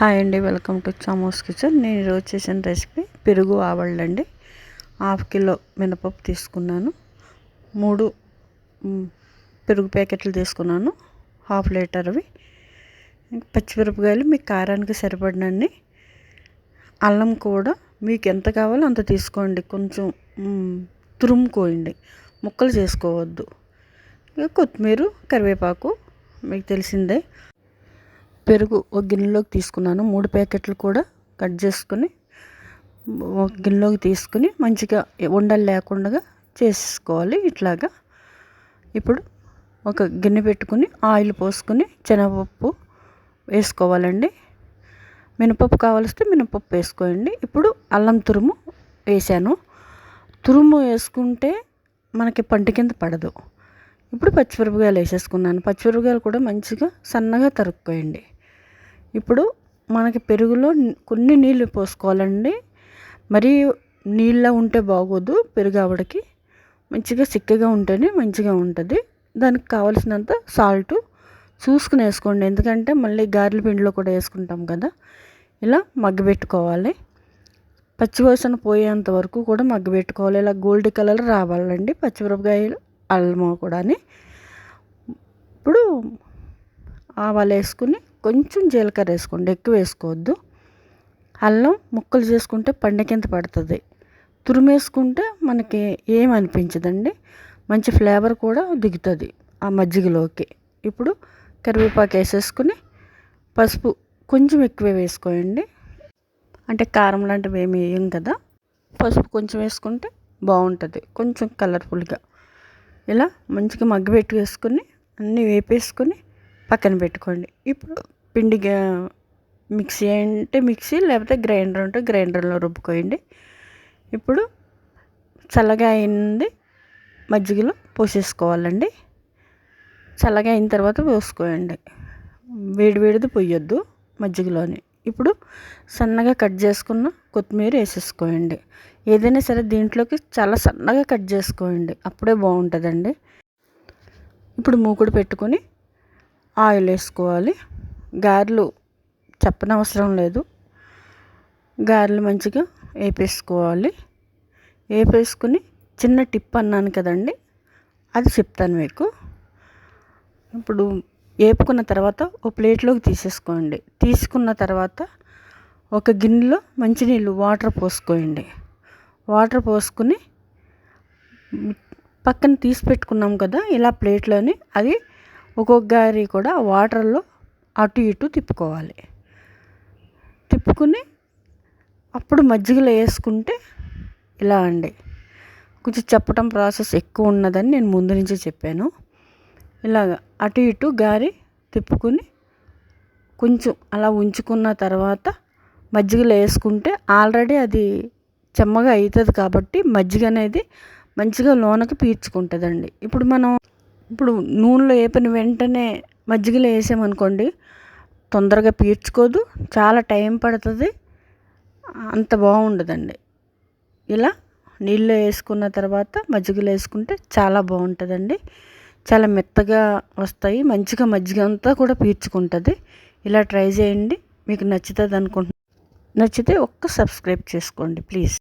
Hi అండి, welcome to చామోస్ kitchen. నేను ఈరోజు చేసిన రెసిపీ పెరుగు ఆవళ్ళండి. 1/2 కిలో మినపప్పు తీసుకున్నాను, 3 పెరుగు ప్యాకెట్లు తీసుకున్నాను, 1/2 లీటర్వి. పచ్చిమిరపకాయలు మీ కారానికి సరిపడినన్ని, అల్లం కూడా మీకు ఎంత కావాలో అంత తీసుకోండి, కొంచెం తురుముకోండి, ముక్కలు చేసుకోవద్దు. కొత్తిమీర, కరివేపాకు మీకు తెలిసిందే. పెరుగు ఒక గిన్నెలోకి తీసుకున్నాను, 3 ప్యాకెట్లు కూడా కట్ చేసుకుని ఒక గిన్నెలోకి తీసుకుని మంచిగా ఉండలు లేకుండా చేసుకోవాలి ఇట్లాగా. ఇప్పుడు ఒక గిన్నె పెట్టుకుని ఆయిల్ పోసుకుని శనగపప్పు వేసుకోవాలండి. మినపప్పు కావలిస్తే మినపప్పు వేసుకోండి. ఇప్పుడు అల్లం తురుము వేసాను. తురుము వేసుకుంటే మనకి పంట కింద పడదు. ఇప్పుడు పచ్చిమిరపకాయలు వేసేసుకున్నాను. పచ్చిమిరపకాయలు కూడా మంచిగా సన్నగా తరుక్కోండి. ఇప్పుడు మనకి పెరుగులో కొన్ని నీళ్ళు పోసుకోవాలండి. మరీ నీళ్ళ ఉంటే బాగోదు. పెరుగు ఆవిడకి మంచిగా చిక్కగా ఉంటేనే మంచిగా ఉంటుంది. దానికి కావలసినంత సాల్ట్ చూసుకుని వేసుకోండి, ఎందుకంటే మళ్ళీ గారెల పిండిలో కూడా వేసుకుంటాం కదా. ఇలా మగ్గబెట్టుకోవాలి. పచ్చివాసన పోయేంత వరకు కూడా మగ్గబెట్టుకోవాలి. ఇలా గోల్డ్ కలర్ రావాలండి పచ్చిమిరపకాయలు, అల్లము కూడా. ఇప్పుడు ఆవాలు వేసుకుని కొంచెం జీలకర్ర వేసుకోండి, ఎక్కువ వేసుకోవద్దు. అల్లం ముక్కలు చేసుకుంటే పండు కింద పడుతుంది. తురిమేసుకుంటే మనకి ఏమనిపించదండి, మంచి ఫ్లేవర్ కూడా దిగుతుంది ఆ మజ్జిగలోకి. ఇప్పుడు కరివేపాకు వేసేసుకుని పసుపు కొంచెం ఎక్కువే వేసుకోండి, అంటే కారం లాంటివి ఏమి వేయం కదా. పసుపు కొంచెం వేసుకుంటే బాగుంటుంది, కొంచెం కలర్ఫుల్గా. ఇలా మంచిగా మగ్గబెట్టి వేసుకుని అన్నీ వేపేసుకుని పక్కన పెట్టుకోండి. ఇప్పుడు పిండిగా మిక్సీ అంటే మిక్సీ, లేకపోతే గ్రైండర్ ఉంటే గ్రైండర్లో రుబ్బుకోండి. ఇప్పుడు చల్లగా అయింది మజ్జిగలో పోసేసుకోవాలండి. చల్లగా అయిన తర్వాత పోసుకోండి, వేడివేడిది పొయ్యొద్దు మజ్జిగలోని. ఇప్పుడు సన్నగా కట్ చేసుకున్న కొత్తిమీర వేసేసుకోండి. ఏదైనా సరే దీంట్లోకి చాలా సన్నగా కట్ చేసుకోండి, అప్పుడే బాగుంటుందండి. ఇప్పుడు మూకుడు పెట్టుకొని ఆయిల్ వేసుకోవాలి. గారెలు చెప్పనవసరం లేదు, గారెలు మంచిగా వేపేసుకోవాలి. వేపేసుకుని చిన్న టిప్ అన్నాను కదండి, అది చెప్తాను మీకు. ఇప్పుడు వేపుకున్న తర్వాత ఒక ప్లేట్లోకి తీసేసుకోండి. తీసుకున్న తర్వాత ఒక గిన్నెలో మంచినీళ్ళు వాటర్ పోసుకోండి. వాటర్ పోసుకుని పక్కన తీసి పెట్టుకున్నాం కదా ఇలా ప్లేట్లోని, అది ఒక్కొక్క గారి కూడా వాటర్లో అటు ఇటు తిప్పుకోవాలి. తిప్పుకుని అప్పుడు మజ్జిగలో వేసుకుంటే ఇలా అండి. కొంచెం చెప్పటం ప్రాసెస్ ఎక్కువ ఉన్నదని నేను ముందు నుంచి చెప్పాను. ఇలాగ అటు ఇటు గారి తిప్పుకుని కొంచెం అలా ఉంచుకున్న తర్వాత మజ్జిగలో వేసుకుంటే ఆల్రెడీ అది చెమ్మగా అవుతుంది కాబట్టి మజ్జిగ అనేది మంచిగా లోనకి పీల్చుకుంటుందండి. ఇప్పుడు నూనెలో వేపిన వెంటనే మజ్జిగలో వేసామనుకోండి, తొందరగా పీల్చుకోదు, చాలా టైం పడుతుంది, అంత బాగుండదండి. ఇలా నీళ్ళు వేసుకున్న తర్వాత మజ్జిగలో వేసుకుంటే చాలా బాగుంటుందండి. చాలా మెత్తగా వస్తాయి, మంచిగా మజ్జిగ అంతా కూడా పీల్చుకుంటుంది. ఇలా ట్రై చేయండి, మీకు నచ్చుతుంది అనుకుంటున్నాను. నచ్చితే ఒక్క సబ్స్క్రైబ్ చేసుకోండి ప్లీజ్.